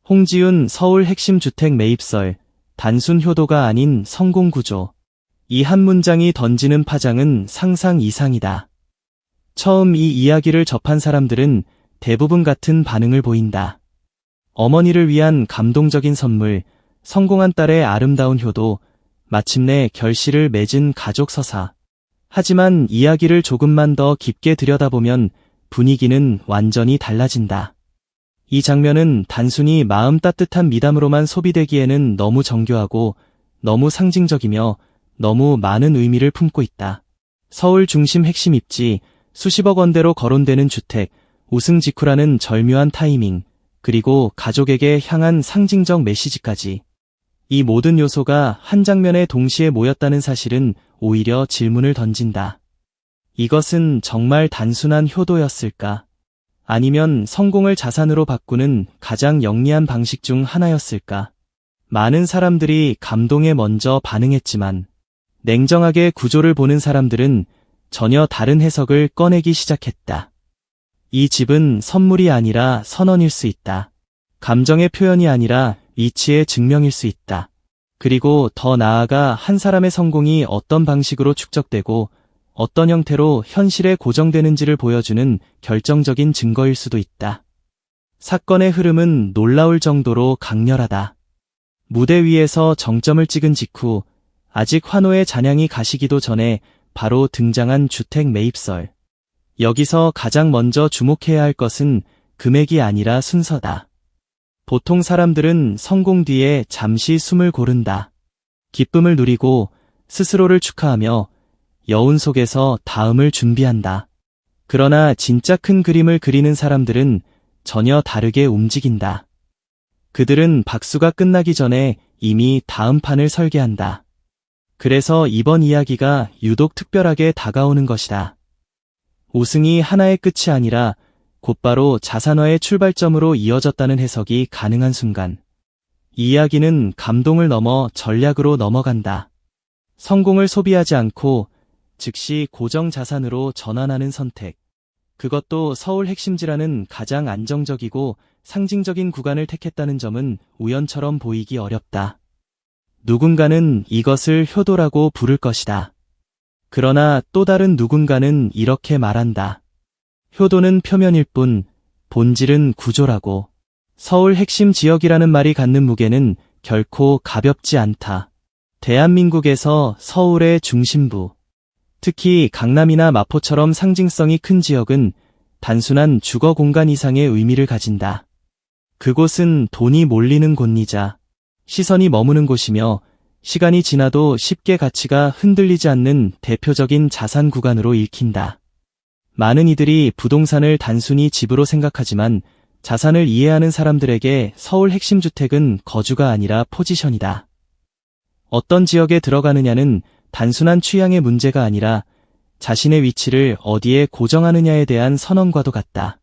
홍지윤 서울 핵심 주택 매입설, 단순 효도가 아닌 성공 구조. 이 한 문장이 던지는 파장은 상상 이상이다. 처음 이 이야기를 접한 사람들은 대부분 같은 반응을 보인다. 어머니를 위한 감동적인 선물, 성공한 딸의 아름다운 효도, 마침내 결실을 맺은 가족 서사. 하지만 이야기를 조금만 더 깊게 들여다보면 분위기는 완전히 달라진다. 이 장면은 단순히 마음 따뜻한 미담으로만 소비되기에는 너무 정교하고 너무 상징적이며 너무 많은 의미를 품고 있다. 서울 중심 핵심 입지, 수십억 원대로 거론되는 주택, 우승 직후라는 절묘한 타이밍, 그리고 가족에게 향한 상징적 메시지까지. 이 모든 요소가 한 장면에 동시에 모였다는 사실은 오히려 질문을 던진다. 이것은 정말 단순한 효도였을까? 아니면 성공을 자산으로 바꾸는 가장 영리한 방식 중 하나였을까? 많은 사람들이 감동에 먼저 반응했지만 냉정하게 구조를 보는 사람들은 전혀 다른 해석을 꺼내기 시작했다. 이 집은 선물이 아니라 선언일 수 있다. 감정의 표현이 아니라 이치의 증명일 수 있다. 그리고 더 나아가 한 사람의 성공이 어떤 방식으로 축적되고 어떤 형태로 현실에 고정되는지를 보여주는 결정적인 증거일 수도 있다. 사건의 흐름은 놀라울 정도로 강렬하다. 무대 위에서 정점을 찍은 직후 아직 환호의 잔향이 가시기도 전에 바로 등장한 주택 매입설. 여기서 가장 먼저 주목해야 할 것은 금액이 아니라 순서다. 보통 사람들은 성공 뒤에 잠시 숨을 고른다. 기쁨을 누리고 스스로를 축하하며 여운 속에서 다음을 준비한다. 그러나 진짜 큰 그림을 그리는 사람들은 전혀 다르게 움직인다. 그들은 박수가 끝나기 전에 이미 다음 판을 설계한다. 그래서 이번 이야기가 유독 특별하게 다가오는 것이다. 우승이 하나의 끝이 아니라 곧바로 자산화의 출발점으로 이어졌다는 해석이 가능한 순간, 이 이야기는 감동을 넘어 전략으로 넘어간다. 성공을 소비하지 않고 즉시 고정 자산으로 전환하는 선택. 그것도 서울 핵심지라는 가장 안정적이고 상징적인 구간을 택했다는 점은 우연처럼 보이기 어렵다. 누군가는 이것을 효도라고 부를 것이다. 그러나 또 다른 누군가는 이렇게 말한다. 효도는 표면일 뿐 본질은 구조라고. 서울 핵심 지역이라는 말이 갖는 무게는 결코 가볍지 않다. 대한민국에서 서울의 중심부, 특히 강남이나 마포처럼 상징성이 큰 지역은 단순한 주거 공간 이상의 의미를 가진다. 그곳은 돈이 몰리는 곳이자 시선이 머무는 곳이며 시간이 지나도 쉽게 가치가 흔들리지 않는 대표적인 자산 구간으로 읽힌다. 많은 이들이 부동산을 단순히 집으로 생각하지만 자산을 이해하는 사람들에게 서울 핵심 주택은 거주가 아니라 포지션이다. 어떤 지역에 들어가느냐는 단순한 취향의 문제가 아니라 자신의 위치를 어디에 고정하느냐에 대한 선언과도 같다.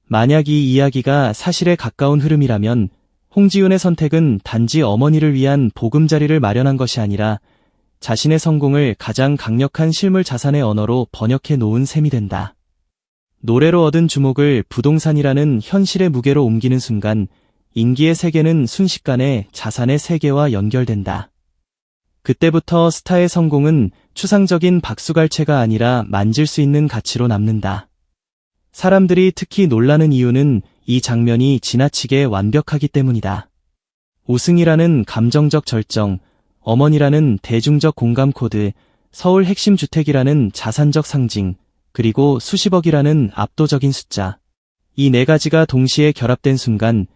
만약 이 이야기가 사실에 가까운 흐름이라면 홍지윤의 선택은 단지 어머니를 위한 보금자리를 마련한 것이 아니라 자신의 성공을 가장 강력한 실물 자산의 언어로 번역해 놓은 셈이 된다. 노래로 얻은 주목을 부동산이라는 현실의 무게로 옮기는 순간 인기의 세계는 순식간에 자산의 세계와 연결된다. 그때부터 스타의 성공은 추상적인 박수갈채가 아니라 만질 수 있는 가치로 남는다. 사람들이 특히 놀라는 이유는 이 장면이 지나치게 완벽하기 때문이다. 우승이라는 감정적 절정, 어머니라는 대중적 공감 코드, 서울 핵심 주택이라는 자산적 상징, 그리고 수십억이라는 압도적인 숫자. 이 네 가지가 동시에 결합된 순간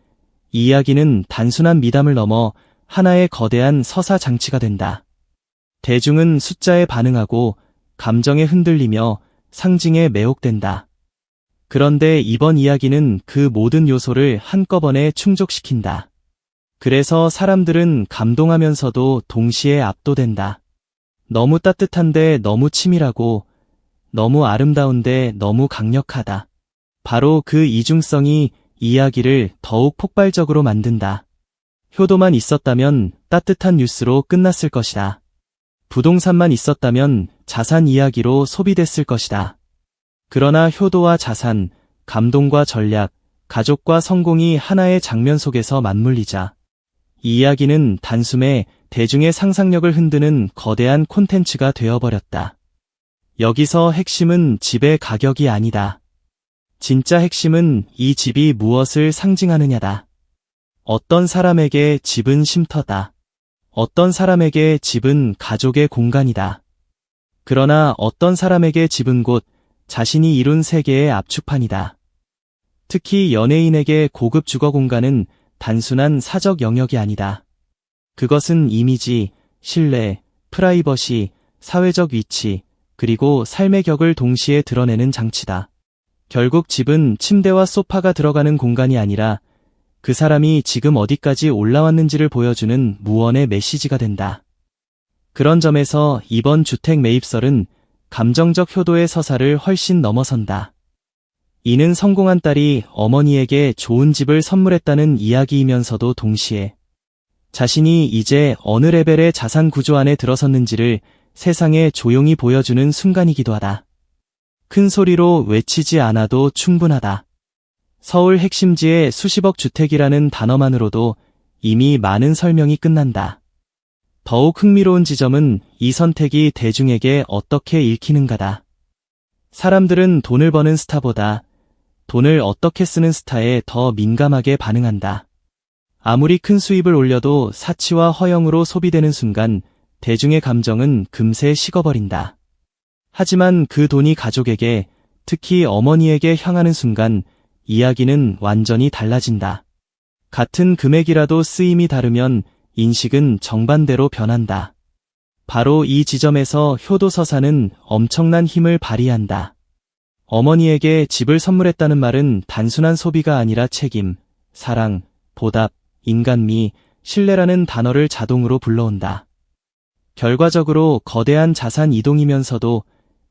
이 이야기는 단순한 미담을 넘어 하나의 거대한 서사 장치가 된다. 대중은 숫자에 반응하고 감정에 흔들리며 상징에 매혹된다. 그런데 이번 이야기는 그 모든 요소를 한꺼번에 충족시킨다. 그래서 사람들은 감동하면서도 동시에 압도된다. 너무 따뜻한데 너무 치밀하고 너무 아름다운데 너무 강력하다. 바로 그 이중성이 이야기를 더욱 폭발적으로 만든다. 효도만 있었다면 따뜻한 뉴스로 끝났을 것이다. 부동산만 있었다면 자산 이야기로 소비됐을 것이다. 그러나 효도와 자산, 감동과 전략, 가족과 성공이 하나의 장면 속에서 맞물리자 이 이야기는 단숨에 대중의 상상력을 흔드는 거대한 콘텐츠가 되어버렸다. 여기서 핵심은 집의 가격이 아니다. 진짜 핵심은 이 집이 무엇을 상징하느냐다. 어떤 사람에게 집은 쉼터다. 어떤 사람에게 집은 가족의 공간이다. 그러나 어떤 사람에게 집은 곧 자신이 이룬 세계의 압축판이다. 특히 연예인에게 고급 주거 공간은 단순한 사적 영역이 아니다. 그것은 이미지, 신뢰, 프라이버시, 사회적 위치, 그리고 삶의 격을 동시에 드러내는 장치다. 결국 집은 침대와 소파가 들어가는 공간이 아니라 그 사람이 지금 어디까지 올라왔는지를 보여주는 무언의 메시지가 된다. 그런 점에서 이번 주택 매입설은 감정적 효도의 서사를 훨씬 넘어선다. 이는 성공한 딸이 어머니에게 좋은 집을 선물했다는 이야기이면서도 동시에 자신이 이제 어느 레벨의 자산 구조 안에 들어섰는지를 세상에 조용히 보여주는 순간이기도 하다. 큰 소리로 외치지 않아도 충분하다. 서울 핵심지의 수십억 주택이라는 단어만으로도 이미 많은 설명이 끝난다. 더욱 흥미로운 지점은 이 선택이 대중에게 어떻게 읽히는가다. 사람들은 돈을 버는 스타보다 돈을 어떻게 쓰는 스타에 더 민감하게 반응한다. 아무리 큰 수입을 올려도 사치와 허영으로 소비되는 순간 대중의 감정은 금세 식어버린다. 하지만 그 돈이 가족에게, 특히 어머니에게 향하는 순간 이야기는 완전히 달라진다. 같은 금액이라도 쓰임이 다르면 인식은 정반대로 변한다. 바로 이 지점에서 효도서사는 엄청난 힘을 발휘한다. 어머니에게 집을 선물했다는 말은 단순한 소비가 아니라 책임, 사랑, 보답, 인간미, 신뢰라는 단어를 자동으로 불러온다. 결과적으로 거대한 자산 이동이면서도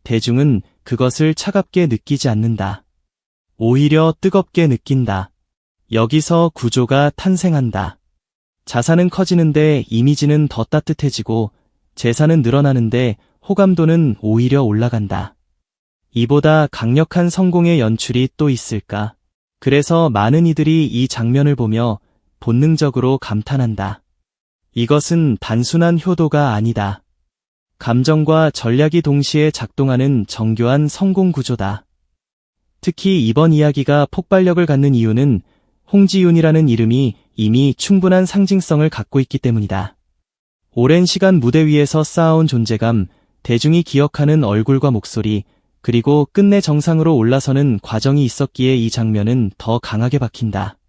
대중은 그것을 차갑게 느끼지 않는다. 오히려 뜨겁게 느낀다. 여기서 구조가 탄생한다. 자산은 커지는데 이미지는 더 따뜻해지고 재산은 늘어나는데 호감도는 오히려 올라간다. 이보다 강력한 성공의 연출이 또 있을까? 그래서 많은 이들이 이 장면을 보며 본능적으로 감탄한다. 이것은 단순한 효도가 아니다. 감정과 전략이 동시에 작동하는 정교한 성공 구조다. 특히 이번 이야기가 폭발력을 갖는 이유는 홍지윤이라는 이름이 이미 충분한 상징성을 갖고 있기 때문이다. 오랜 시간 무대 위에서 쌓아온 존재감, 대중이 기억하는 얼굴과 목소리, 그리고 끝내 정상으로 올라서는 과정이 있었기에 이 장면은 더 강하게 박힌다.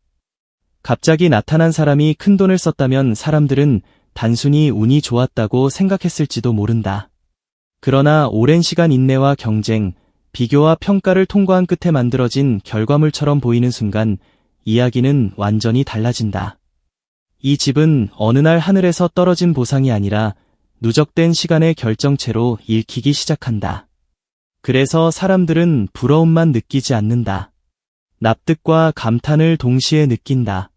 갑자기 나타난 사람이 큰 돈을 썼다면 사람들은 단순히 운이 좋았다고 생각했을지도 모른다. 그러나 오랜 시간 인내와 경쟁, 비교와 평가를 통과한 끝에 만들어진 결과물처럼 보이는 순간 이야기는 완전히 달라진다. 이 집은 어느 날 하늘에서 떨어진 보상이 아니라 누적된 시간의 결정체로 읽히기 시작한다. 그래서 사람들은 부러움만 느끼지 않는다. 납득과 감탄을 동시에 느낀다.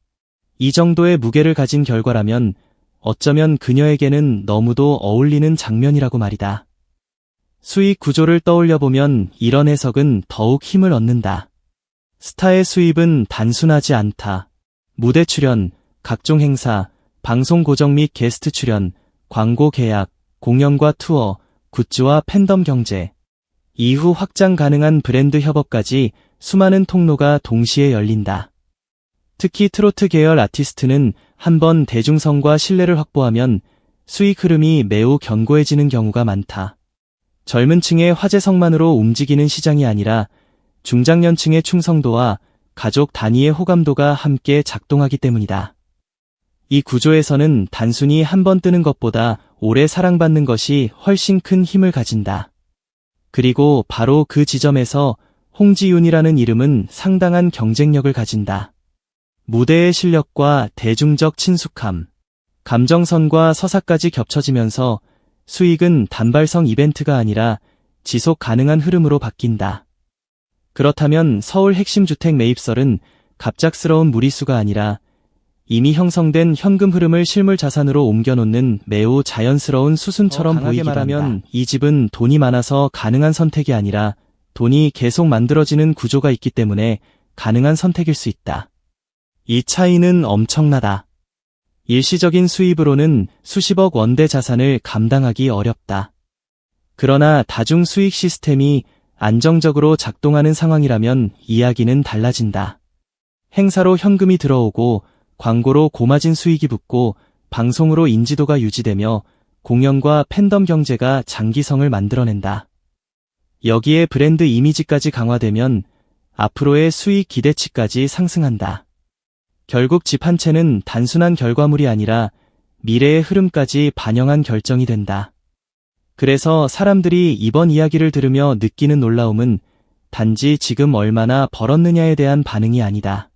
이 정도의 무게를 가진 결과라면 어쩌면 그녀에게는 너무도 어울리는 장면이라고 말이다. 수익 구조를 떠올려보면 이런 해석은 더욱 힘을 얻는다. 스타의 수입은 단순하지 않다. 무대 출연, 각종 행사, 방송 고정 및 게스트 출연, 광고 계약, 공연과 투어, 굿즈와 팬덤 경제, 이후 확장 가능한 브랜드 협업까지 수많은 통로가 동시에 열린다. 특히 트로트 계열 아티스트는 한번 대중성과 신뢰를 확보하면 수익 흐름이 매우 견고해지는 경우가 많다. 젊은 층의 화제성만으로 움직이는 시장이 아니라 중장년층의 충성도와 가족 단위의 호감도가 함께 작동하기 때문이다. 이 구조에서는 단순히 한번 뜨는 것보다 오래 사랑받는 것이 훨씬 큰 힘을 가진다. 그리고 바로 그 지점에서 홍지윤이라는 이름은 상당한 경쟁력을 가진다. 무대의 실력과 대중적 친숙함, 감정선과 서사까지 겹쳐지면서 수익은 단발성 이벤트가 아니라 지속 가능한 흐름으로 바뀐다. 그렇다면 서울 핵심 주택 매입설은 갑작스러운 무리수가 아니라 이미 형성된 현금 흐름을 실물 자산으로 옮겨놓는 매우 자연스러운 수순처럼 보이기도 한다. 이 집은 돈이 많아서 가능한 선택이 아니라 돈이 계속 만들어지는 구조가 있기 때문에 가능한 선택일 수 있다. 이 차이는 엄청나다. 일시적인 수입으로는 수십억 원대 자산을 감당하기 어렵다. 그러나 다중 수익 시스템이 안정적으로 작동하는 상황이라면 이야기는 달라진다. 행사로 현금이 들어오고 광고로 고마진 수익이 붙고 방송으로 인지도가 유지되며 공연과 팬덤 경제가 장기성을 만들어낸다. 여기에 브랜드 이미지까지 강화되면 앞으로의 수익 기대치까지 상승한다. 결국 집 한 채는 단순한 결과물이 아니라 미래의 흐름까지 반영한 결정이 된다. 그래서 사람들이 이번 이야기를 들으며 느끼는 놀라움은 단지 지금 얼마나 벌었느냐에 대한 반응이 아니다.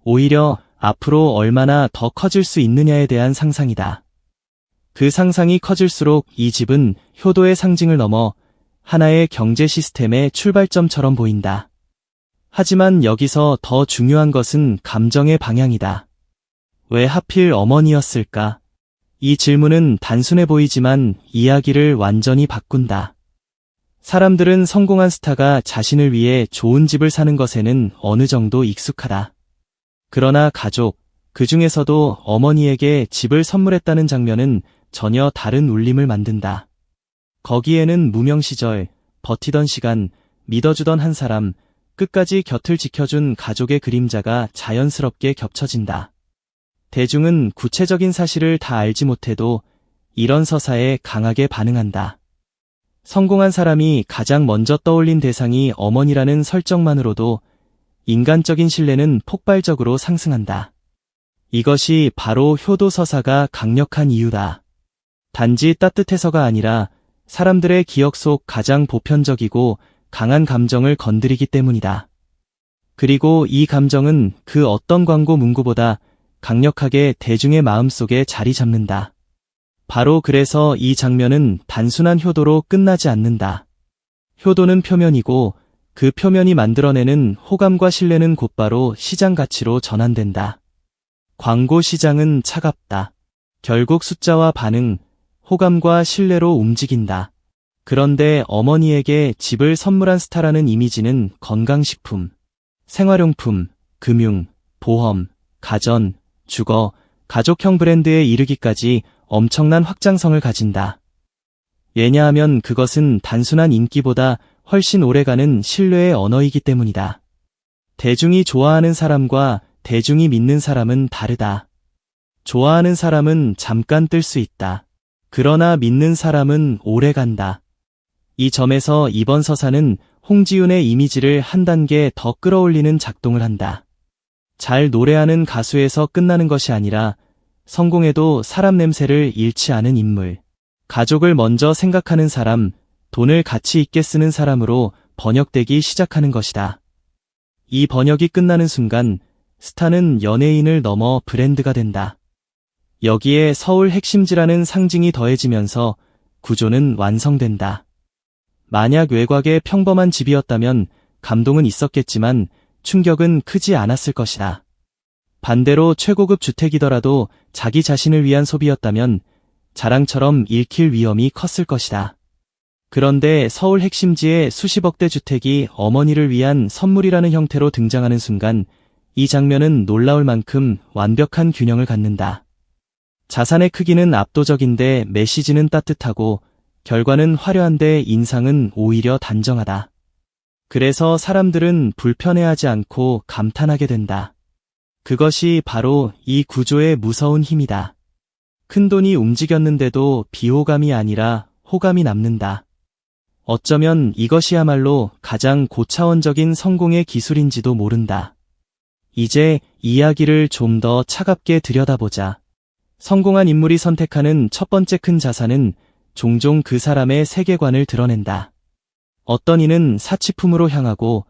오히려 앞으로 얼마나 더 커질 수 있느냐에 대한 상상이다. 그 상상이 커질수록 이 집은 효도의 상징을 넘어 하나의 경제 시스템의 출발점처럼 보인다. 하지만 여기서 더 중요한 것은 감정의 방향이다. 왜 하필 어머니였을까? 이 질문은 단순해 보이지만 이야기를 완전히 바꾼다. 사람들은 성공한 스타가 자신을 위해 좋은 집을 사는 것에는 어느 정도 익숙하다. 그러나 가족, 그 중에서도 어머니에게 집을 선물했다는 장면은 전혀 다른 울림을 만든다. 거기에는 무명 시절, 버티던 시간, 믿어주던 한 사람, 끝까지 곁을 지켜준 가족의 그림자가 자연스럽게 겹쳐진다. 대중은 구체적인 사실을 다 알지 못해도 이런 서사에 강하게 반응한다. 성공한 사람이 가장 먼저 떠올린 대상이 어머니라는 설정만으로도 인간적인 신뢰는 폭발적으로 상승한다. 이것이 바로 효도 서사가 강력한 이유다. 단지 따뜻해서가 아니라 사람들의 기억 속 가장 보편적이고 강한 감정을 건드리기 때문이다. 그리고 이 감정은 그 어떤 광고 문구보다 강력하게 대중의 마음속에 자리 잡는다. 바로 그래서 이 장면은 단순한 효도로 끝나지 않는다. 효도는 표면이고 그 표면이 만들어내는 호감과 신뢰는 곧바로 시장 가치로 전환된다. 광고 시장은 차갑다. 결국 숫자와 반응, 호감과 신뢰로 움직인다. 그런데 어머니에게 집을 선물한 스타라는 이미지는 건강식품, 생활용품, 금융, 보험, 가전, 주거, 가족형 브랜드에 이르기까지 엄청난 확장성을 가진다. 왜냐하면 그것은 단순한 인기보다 훨씬 오래가는 신뢰의 언어이기 때문이다. 대중이 좋아하는 사람과 대중이 믿는 사람은 다르다. 좋아하는 사람은 잠깐 뜰 수 있다. 그러나 믿는 사람은 오래 간다. 이 점에서 이번 서사는 홍지윤의 이미지를 한 단계 더 끌어올리는 작동을 한다. 잘 노래하는 가수에서 끝나는 것이 아니라 성공해도 사람 냄새를 잃지 않은 인물, 가족을 먼저 생각하는 사람, 돈을 가치 있게 쓰는 사람으로 번역되기 시작하는 것이다. 이 번역이 끝나는 순간 스타는 연예인을 넘어 브랜드가 된다. 여기에 서울 핵심지라는 상징이 더해지면서 구조는 완성된다. 만약 외곽의 평범한 집이었다면 감동은 있었겠지만 충격은 크지 않았을 것이다. 반대로 최고급 주택이더라도 자기 자신을 위한 소비였다면 자랑처럼 읽힐 위험이 컸을 것이다. 그런데 서울 핵심지의 수십억대 주택이 어머니를 위한 선물이라는 형태로 등장하는 순간 이 장면은 놀라울 만큼 완벽한 균형을 갖는다. 자산의 크기는 압도적인데 메시지는 따뜻하고 결과는 화려한데 인상은 오히려 단정하다. 그래서 사람들은 불편해하지 않고 감탄하게 된다. 그것이 바로 이 구조의 무서운 힘이다. 큰돈이 움직였는데도 비호감이 아니라 호감이 남는다. 어쩌면 이것이야말로 가장 고차원적인 성공의 기술인지도 모른다. 이제 이야기를 좀 더 차갑게 들여다보자. 성공한 인물이 선택하는 첫 번째 큰 자산은 종종 그 사람의 세계관을 드러낸다. 어떤 이는 사치품으로 향하고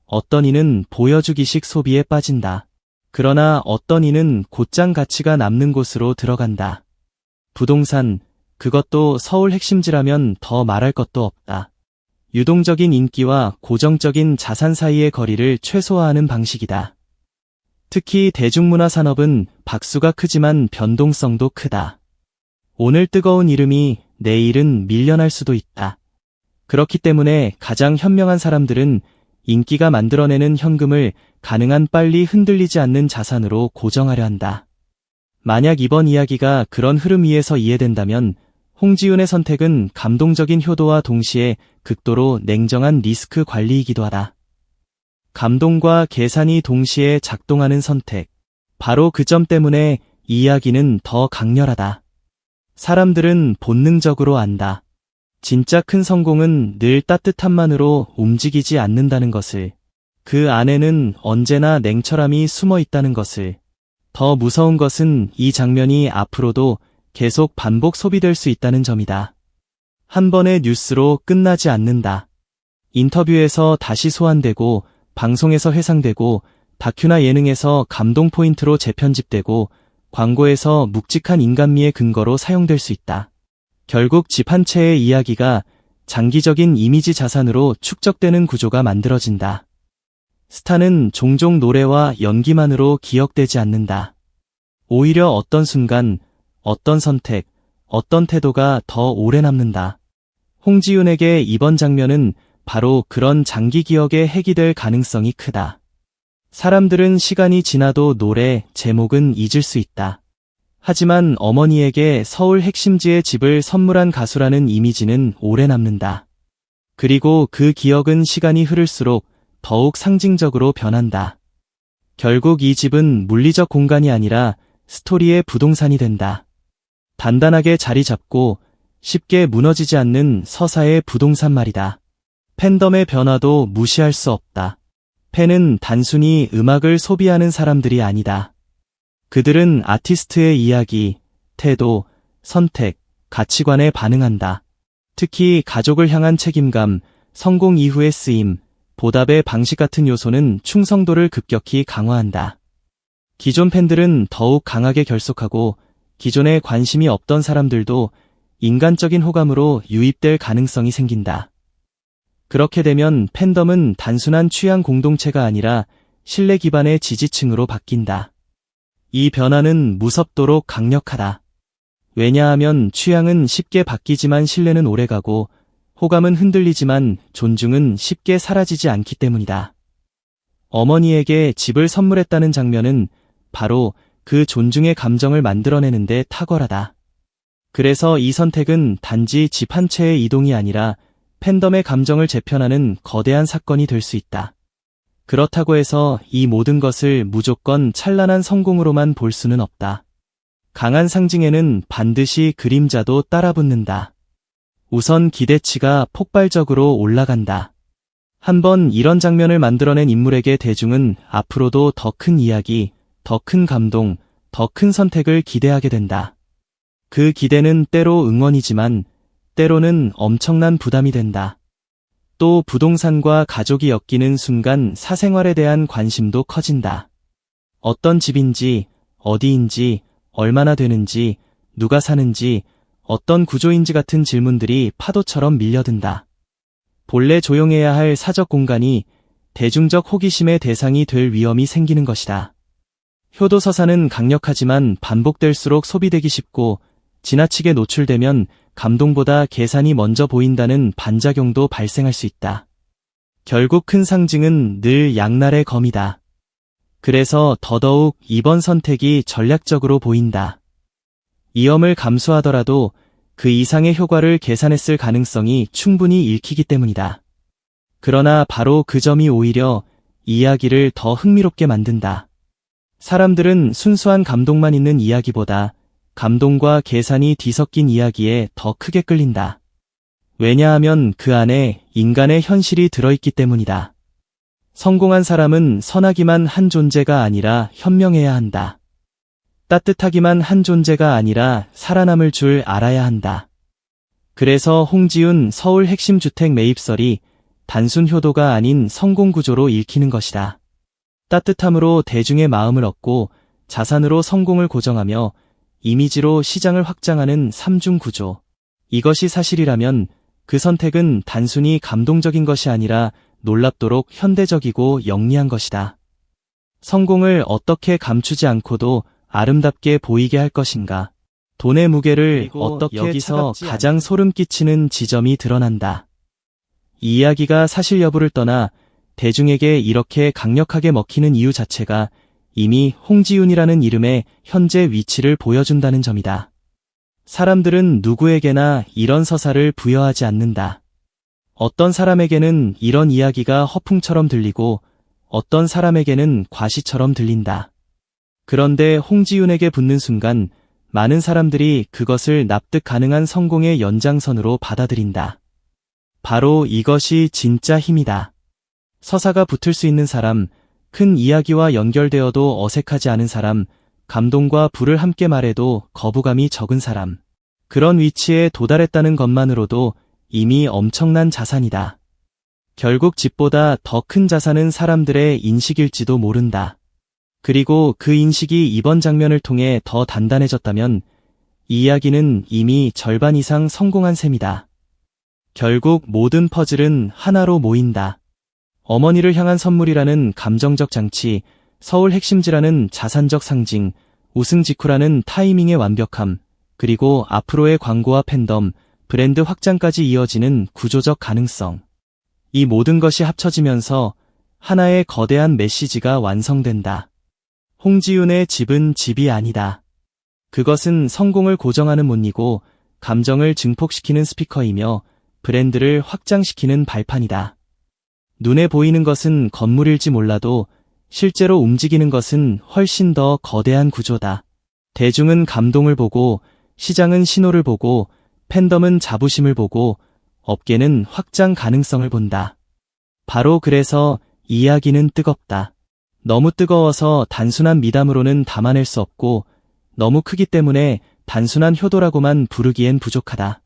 어떤 이는 보여주기식 소비에 빠진다. 그러나 어떤 이는 곧장 가치가 남는 곳으로 들어간다. 부동산, 그것도 서울 핵심지라면 더 말할 것도 없다. 유동적인 인기와 고정적인 자산 사이의 거리를 최소화하는 방식이다. 특히 대중문화 산업은 박수가 크지만 변동성도 크다. 오늘 뜨거운 이름이 내일은 밀려날 수도 있다. 그렇기 때문에 가장 현명한 사람들은 인기가 만들어내는 현금을 가능한 빨리 흔들리지 않는 자산으로 고정하려 한다. 만약 이번 이야기가 그런 흐름 위에서 이해된다면 홍지윤의 선택은 감동적인 효도와 동시에 극도로 냉정한 리스크 관리이기도 하다. 감동과 계산이 동시에 작동하는 선택. 바로 그 점 때문에 이 이야기는 더 강렬하다. 사람들은 본능적으로 안다. 진짜 큰 성공은 늘 따뜻함만으로 움직이지 않는다는 것을. 그 안에는 언제나 냉철함이 숨어 있다는 것을. 더 무서운 것은 이 장면이 앞으로도 계속 반복 소비될 수 있다는 점이다. 한 번의 뉴스로 끝나지 않는다. 인터뷰에서 다시 소환되고, 방송에서 회상되고, 다큐나 예능에서 감동 포인트로 재편집되고, 광고에서 묵직한 인간미의 근거로 사용될 수 있다. 결국 집 한 채의 이야기가 장기적인 이미지 자산으로 축적되는 구조가 만들어진다. 스타는 종종 노래와 연기만으로 기억되지 않는다. 오히려 어떤 순간, 어떤 선택, 어떤 태도가 더 오래 남는다. 홍지윤에게 이번 장면은 바로 그런 장기 기억의 핵이 될 가능성이 크다. 사람들은 시간이 지나도 노래, 제목은 잊을 수 있다. 하지만 어머니에게 서울 핵심지의 집을 선물한 가수라는 이미지는 오래 남는다. 그리고 그 기억은 시간이 흐를수록 더욱 상징적으로 변한다. 결국 이 집은 물리적 공간이 아니라 스토리의 부동산이 된다. 단단하게 자리 잡고 쉽게 무너지지 않는 서사의 부동산 말이다. 팬덤의 변화도 무시할 수 없다. 팬은 단순히 음악을 소비하는 사람들이 아니다. 그들은 아티스트의 이야기, 태도, 선택, 가치관에 반응한다. 특히 가족을 향한 책임감, 성공 이후의 쓰임, 보답의 방식 같은 요소는 충성도를 급격히 강화한다. 기존 팬들은 더욱 강하게 결속하고 기존에 관심이 없던 사람들도 인간적인 호감으로 유입될 가능성이 생긴다. 그렇게 되면 팬덤은 단순한 취향 공동체가 아니라 신뢰 기반의 지지층으로 바뀐다. 이 변화는 무섭도록 강력하다. 왜냐하면 취향은 쉽게 바뀌지만 신뢰는 오래가고 호감은 흔들리지만 존중은 쉽게 사라지지 않기 때문이다. 어머니에게 집을 선물했다는 장면은 바로 그 존중의 감정을 만들어내는데 탁월하다. 그래서 이 선택은 단지 집 한 채의 이동이 아니라 팬덤의 감정을 재편하는 거대한 사건이 될 수 있다. 그렇다고 해서 이 모든 것을 무조건 찬란한 성공으로만 볼 수는 없다. 강한 상징에는 반드시 그림자도 따라붙는다. 우선 기대치가 폭발적으로 올라간다. 한번 이런 장면을 만들어낸 인물에게 대중은 앞으로도 더 큰 이야기, 더 큰 감동, 더 큰 선택을 기대하게 된다. 그 기대는 때로 응원이지만 때로는 엄청난 부담이 된다. 또 부동산과 가족이 엮이는 순간 사생활에 대한 관심도 커진다. 어떤 집인지, 어디인지, 얼마나 되는지, 누가 사는지, 어떤 구조인지 같은 질문들이 파도처럼 밀려든다. 본래 조용해야 할 사적 공간이 대중적 호기심의 대상이 될 위험이 생기는 것이다. 효도서사는 강력하지만 반복될수록 소비되기 쉽고 지나치게 노출되면 감동보다 계산이 먼저 보인다는 반작용도 발생할 수 있다. 결국 큰 상징은 늘 양날의 검이다. 그래서 더더욱 이번 선택이 전략적으로 보인다. 위험을 감수하더라도 그 이상의 효과를 계산했을 가능성이 충분히 읽히기 때문이다. 그러나 바로 그 점이 오히려 이야기를 더 흥미롭게 만든다. 사람들은 순수한 감동만 있는 이야기보다 감동과 계산이 뒤섞인 이야기에 더 크게 끌린다. 왜냐하면 그 안에 인간의 현실이 들어있기 때문이다. 성공한 사람은 선하기만 한 존재가 아니라 현명해야 한다. 따뜻하기만 한 존재가 아니라 살아남을 줄 알아야 한다. 그래서 홍지윤 서울 핵심 주택 매입설이 단순 효도가 아닌 성공 구조로 읽히는 것이다. 따뜻함으로 대중의 마음을 얻고 자산으로 성공을 고정하며 이미지로 시장을 확장하는 삼중 구조. 이것이 사실이라면 그 선택은 단순히 감동적인 것이 아니라 놀랍도록 현대적이고 영리한 것이다. 성공을 어떻게 감추지 않고도 아름답게 보이게 할 것인가? 돈의 무게를 어떻게 여기서 가장 소름 끼치는 지점이 드러난다. 이 이야기가 사실 여부를 떠나 대중에게 이렇게 강력하게 먹히는 이유 자체가 이미 홍지윤이라는 이름의 현재 위치를 보여준다는 점이다. 사람들은 누구에게나 이런 서사를 부여하지 않는다. 어떤 사람에게는 이런 이야기가 허풍처럼 들리고 어떤 사람에게는 과시처럼 들린다. 그런데 홍지윤에게 붙는 순간 많은 사람들이 그것을 납득 가능한 성공의 연장선으로 받아들인다. 바로 이것이 진짜 힘이다. 서사가 붙을 수 있는 사람, 큰 이야기와 연결되어도 어색하지 않은 사람, 감동과 부를 함께 말해도 거부감이 적은 사람. 그런 위치에 도달했다는 것만으로도 이미 엄청난 자산이다. 결국 집보다 더 큰 자산은 사람들의 인식일지도 모른다. 그리고 그 인식이 이번 장면을 통해 더 단단해졌다면 이 이야기는 이미 절반 이상 성공한 셈이다. 결국 모든 퍼즐은 하나로 모인다. 어머니를 향한 선물이라는 감정적 장치, 서울 핵심지라는 자산적 상징, 우승 직후라는 타이밍의 완벽함, 그리고 앞으로의 광고와 팬덤, 브랜드 확장까지 이어지는 구조적 가능성. 이 모든 것이 합쳐지면서 하나의 거대한 메시지가 완성된다. 홍지윤의 집은 집이 아니다. 그것은 성공을 고정하는 문이고 감정을 증폭시키는 스피커이며 브랜드를 확장시키는 발판이다. 눈에 보이는 것은 건물일지 몰라도 실제로 움직이는 것은 훨씬 더 거대한 구조다. 대중은 감동을 보고, 시장은 신호를 보고, 팬덤은 자부심을 보고, 업계는 확장 가능성을 본다. 바로 그래서 이야기는 뜨겁다. 너무 뜨거워서 단순한 미담으로는 담아낼 수 없고 너무 크기 때문에 단순한 효도라고만 부르기엔 부족하다.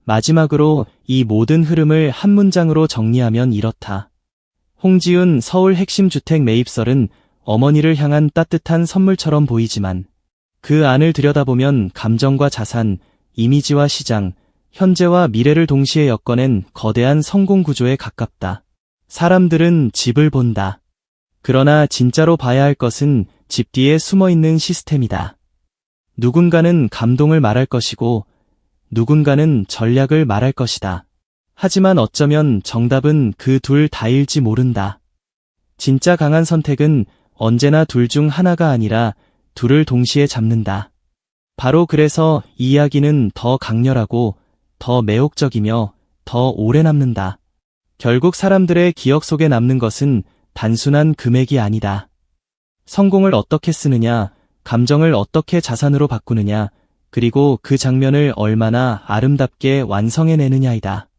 마지막으로 이 모든 흐름을 한 문장으로 정리하면 이렇다. 홍지윤 서울 핵심 주택 매입설은 어머니를 향한 따뜻한 선물처럼 보이지만 그 안을 들여다보면 감정과 자산, 이미지와 시장, 현재와 미래를 동시에 엮어낸 거대한 성공 구조에 가깝다. 사람들은 집을 본다. 그러나 진짜로 봐야 할 것은 집 뒤에 숨어있는 시스템이다. 누군가는 감동을 말할 것이고 누군가는 전략을 말할 것이다. 하지만 어쩌면 정답은 그 둘 다일지 모른다. 진짜 강한 선택은 언제나 둘 중 하나가 아니라 둘을 동시에 잡는다. 바로 그래서 이 이야기는 더 강렬하고 더 매혹적이며 더 오래 남는다. 결국 사람들의 기억 속에 남는 것은 단순한 금액이 아니다. 성공을 어떻게 쓰느냐, 감정을 어떻게 자산으로 바꾸느냐, 그리고 그 장면을 얼마나 아름답게 완성해내느냐이다.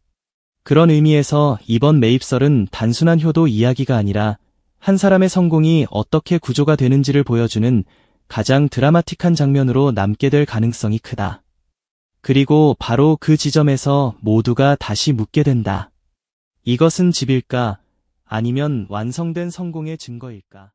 그런 의미에서 이번 매입설은 단순한 효도 이야기가 아니라 한 사람의 성공이 어떻게 구조가 되는지를 보여주는 가장 드라마틱한 장면으로 남게 될 가능성이 크다. 그리고 바로 그 지점에서 모두가 다시 묻게 된다. 이것은 집일까? 아니면 완성된 성공의 증거일까?